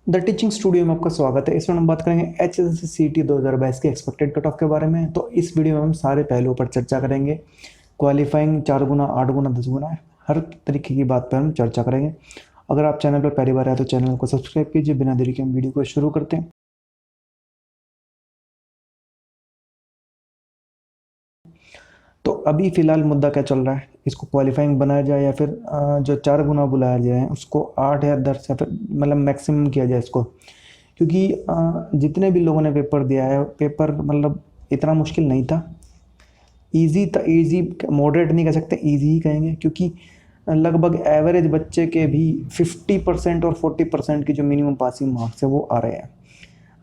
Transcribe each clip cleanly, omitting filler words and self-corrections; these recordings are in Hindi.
द टीचिंग स्टूडियो में आपका स्वागत है। इसमें हम बात करेंगे HSC-CT 2022 के एक्सपेक्टेड कट ऑफ के बारे में। तो इस वीडियो में हम सारे पहलुओं पर चर्चा करेंगे। क्वालिफाइंग 4 गुना, 8 गुना, 10 गुना, हर तरीके की बात पर हम चर्चा करेंगे। अगर आप चैनल पर पहली बार आए तो चैनल को सब्सक्राइब कीजिए। बिना देरी के हम वीडियो को शुरू करते हैं। तो अभी फिलहाल मुद्दा क्या चल रहा है, इसको क्वालिफाइंग बनाया जाए या फिर जो 4 गुना बुलाया जाए उसको 8 या 10 या फिर मतलब मैक्सिमम किया जाए इसको। क्योंकि जितने भी लोगों ने पेपर दिया है, पेपर मतलब इतना मुश्किल नहीं था। ईजी था, ईजी मॉडरेट नहीं कह सकते, ईजी ही कहेंगे। क्योंकि लगभग एवरेज बच्चे के भी 50% और 40% की जो मिनिमम पासिंग मार्क्स है वो आ रहे हैं।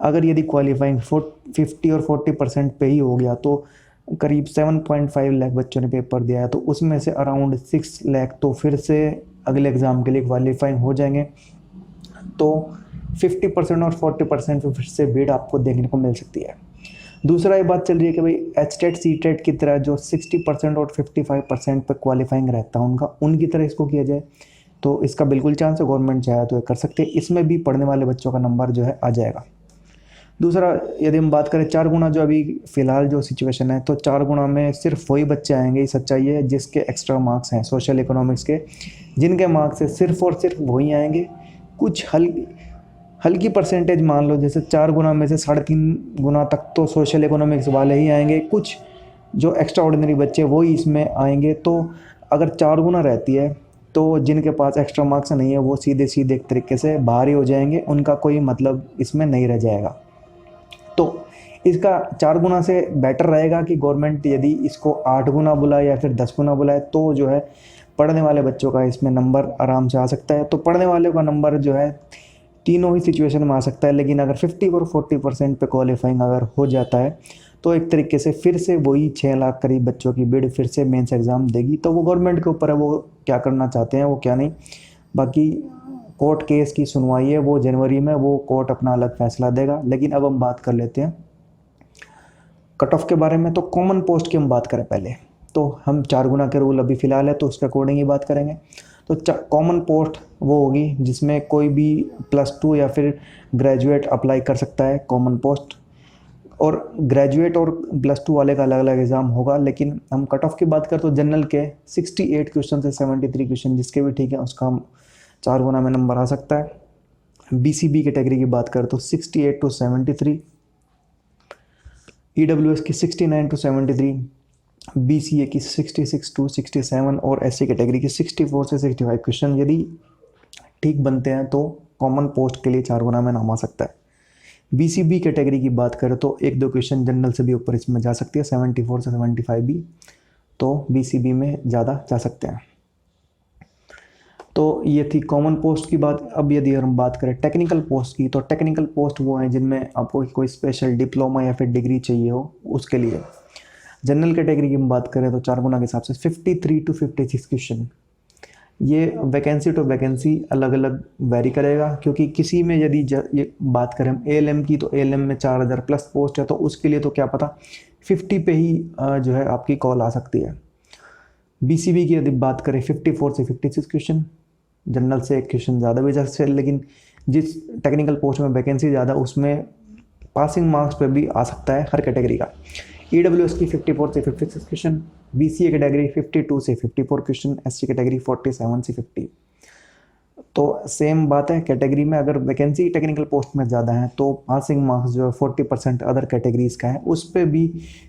अगर यदि क्वालिफाइंग 50 और 40% पे ही हो गया तो करीब 7.5 लाख बच्चों ने पेपर दिया है, तो उसमें से अराउंड 6 लाख तो फिर से अगले एग्ज़ाम के लिए क्वालिफाइंग हो जाएंगे। तो 50% और 40% पे फिर से भीड़ आपको देखने को मिल सकती है। दूसरा ये बात चल रही है कि भाई HTET CTET की तरह जो 60% और 55% पर क्वालिफाइंग रहता है उनकी तरह इसको किया जाए तो इसका बिल्कुल चांस है। गवर्नमेंट चाहे तो ये कर सकते हैं, इसमें भी पढ़ने वाले बच्चों का नंबर जो है आ जाएगा। दूसरा, यदि हम बात करें 4 गुना, जो अभी फ़िलहाल जो सिचुएशन है, तो 4 गुना में सिर्फ वही बच्चे आएंगे, ये सच्चाई है, जिसके एक्स्ट्रा मार्क्स हैं सोशल इकोनॉमिक्स के, जिनके मार्क्स है सिर्फ और सिर्फ वही आएंगे। कुछ हल्की परसेंटेज मान लो, जैसे 4 गुना में से 3.5 गुना तक तो सोशल इकोनॉमिक्स वाले ही आएंगे। कुछ जो एक्स्ट्रा ऑर्डिनरी बच्चे वही इसमें आएंगे। तो अगर 4 गुना रहती है तो जिनके पास एक्स्ट्रा मार्क्स नहीं है वो सीधे सीधे एक तरीके से बाहर ही हो जाएंगे, उनका कोई मतलब इसमें नहीं रह जाएगा। तो इसका 4 गुना से बेटर रहेगा कि गवर्नमेंट यदि इसको 8 गुना बुलाए या फिर 10 गुना बुलाए तो जो है पढ़ने वाले बच्चों का इसमें नंबर आराम से आ सकता है। तो पढ़ने वाले का नंबर जो है तीनों ही सिचुएशन में आ सकता है। लेकिन अगर 50 और 40% पे क्वालिफाइंग अगर हो जाता है तो एक तरीके से फिर से वही 6 लाख करीब बच्चों की भीड़ फिर से मेंस एग्ज़ाम देगी। तो वो गवर्नमेंट के ऊपर है, वो क्या करना चाहते हैं, वो क्या नहीं। बाकी कोर्ट केस की सुनवाई है, वो जनवरी में, वो कोर्ट अपना अलग फैसला देगा। लेकिन अब हम बात कर लेते हैं कट ऑफ के बारे में। तो कॉमन पोस्ट की हम बात करें पहले, तो हम 4 गुना के रूल अभी फ़िलहाल है तो उसके अकॉर्डिंग ही बात करेंगे। तो कॉमन पोस्ट वो होगी जिसमें कोई भी +2 या फिर ग्रेजुएट अप्लाई कर सकता है कॉमन पोस्ट। और ग्रेजुएट और +2 वाले का अलग अलग एग्ज़ाम होगा। लेकिन हम कट ऑफ की बात करें तो जनरल के 68 क्वेश्चन से 73 क्वेश्चन जिसके भी ठीक है उसका हम 4 गुना में नंबर आ सकता है। BCB कैटेगरी की बात करें तो 68 to 73, EWS की 69 to 73, BCA की 66 to 67 और SC कैटेगरी की 64 से 65 क्वेश्चन यदि ठीक बनते हैं तो कॉमन पोस्ट के लिए 4 गुना में नाम आ सकता है। BCB कैटेगरी की बात करें तो 1-2 क्वेश्चन जनरल से भी ऊपर इसमें जा सकती है, 74 से 75 भी, तो BCB में ज़्यादा जा सकते हैं। तो ये थी कॉमन पोस्ट की बात। अब यदि हम बात करें टेक्निकल पोस्ट की, तो टेक्निकल पोस्ट वो हैं जिनमें आपको कोई स्पेशल डिप्लोमा या फिर डिग्री चाहिए हो उसके लिए। जनरल कैटेगरी की हम बात करें तो 4 गुना के हिसाब से 53 to 56 क्वेश्चन। ये वैकेंसी टू वैकेंसी अलग अलग वेरी करेगा, क्योंकि किसी में यदि ये बात करें हम ALM की, तो ALM में 4000 प्लस पोस्ट है, तो उसके लिए तो क्या पता 50 पे ही जो है आपकी कॉल आ सकती है। BCB की यदि बात करें 54 से 56 क्वेश्चन, जनरल से एक क्वेश्चन ज़्यादा भी जा सकते हैं। लेकिन जिस टेक्निकल पोस्ट में वैकेंसी ज़्यादा उसमें पासिंग मार्क्स पे भी आ सकता है हर कैटेगरी का। EWS की 54 से 56 क्वेश्चन, BCA कैटेगरी 52 से 54 क्वेश्चन, SC कैटेगरी 47 से 50। तो सेम बात है, कैटेगरी में अगर वैकेंसी टेक्निकल पोस्ट में ज़्यादा है तो पासिंग मार्क्स जो है 40% अदर कैटेगरीज का है, उस पर भी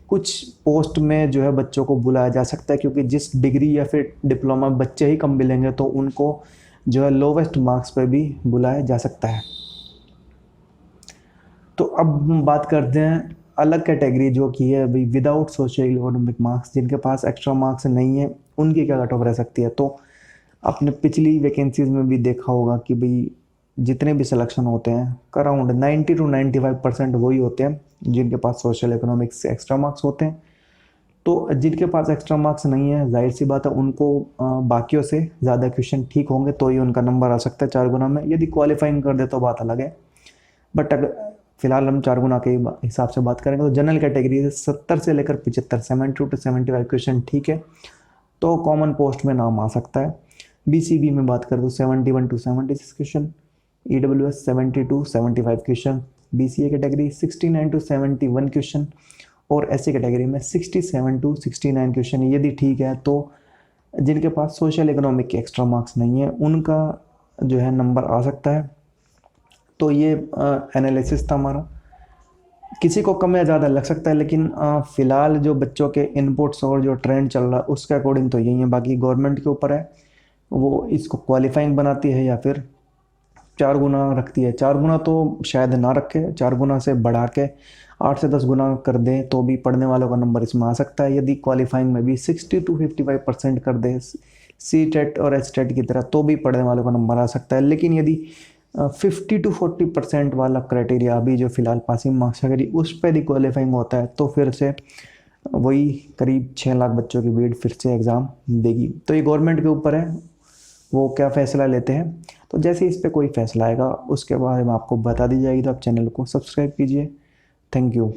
कुछ पोस्ट में जो है बच्चों को बुलाया जा सकता है। क्योंकि जिस डिग्री या फिर डिप्लोमा बच्चे ही कम मिलेंगे तो उनको जो है लोवेस्ट मार्क्स पे भी बुलाया जा सकता है। तो अब हम बात करते हैं अलग कैटेगरी जो कि है भाई विदाउट सोशल इकोनॉमिक मार्क्स, जिनके पास एक्स्ट्रा मार्क्स नहीं है, उनकी क्या कट ऑफ रह सकती है। तो आपने पिछली वैकेंसीज में भी देखा होगा कि भाई जितने भी सिलेक्शन होते हैं अराउंड 90 to 95% वही होते हैं जिनके पास सोशल इकोनॉमिक्स से एक्स्ट्रा मार्क्स होते हैं। तो जिनके पास एक्स्ट्रा मार्क्स नहीं है, जाहिर सी बात है उनको बाकियों से ज़्यादा क्वेश्चन ठीक होंगे तो ही उनका नंबर आ सकता है 4 गुना में। यदि क्वालिफाइंग कर दे तो बात अलग है। बट अगर फिलहाल हम 4 गुना के हिसाब से बात करेंगे तो जनरल कैटेगरी से 70 से लेकर 75, 72 to 75 क्वेश्चन ठीक है तो कॉमन पोस्ट में नाम आ सकता है। BCB में बात करें तो 71 to 76 question, EWS 70 to 75 question, BCA category 69 to 71 question और SC कैटेगरी में 67 to 69 क्वेश्चन। यदि ठीक है तो जिनके पास सोशल इकोनॉमिक के एक्स्ट्रा मार्क्स नहीं है उनका जो है नंबर आ सकता है। तो ये एनालिसिस था हमारा। किसी को कम या ज़्यादा लग सकता है, लेकिन फ़िलहाल जो बच्चों के इनपुट्स और जो ट्रेंड चल रहा है उसके अकॉर्डिंग तो यही है। बाकी गवर्नमेंट के ऊपर है, वो इसको क्वालिफाइंग बनाती है या फिर 4 गुना रखती है। 4 गुना तो शायद ना रखे, 4 गुना से बढ़ा के 8 से 10 गुना कर दे तो भी पढ़ने वालों का नंबर इसमें आ सकता है। यदि क्वालिफाइंग में भी 60 to 55% कर दे CTET और HTET की तरह तो भी पढ़ने वालों का नंबर आ सकता है। लेकिन यदि 50 to 40% वाला क्राइटेरिया अभी जो फिलहाल पासिंग मार्क्स अगर उस पर ही क्वालिफाइंग होता है तो फिर से वही करीब 6 लाख बच्चों की भीड़ फिर से एग्ज़ाम देगी। तो ये गवर्नमेंट के ऊपर है, वो क्या फ़ैसला लेते हैं। तो जैसे इस पर कोई फ़ैसला आएगा उसके बारे में आपको बता दी जाएगी। तो आप चैनल को सब्सक्राइब कीजिए। Thank you.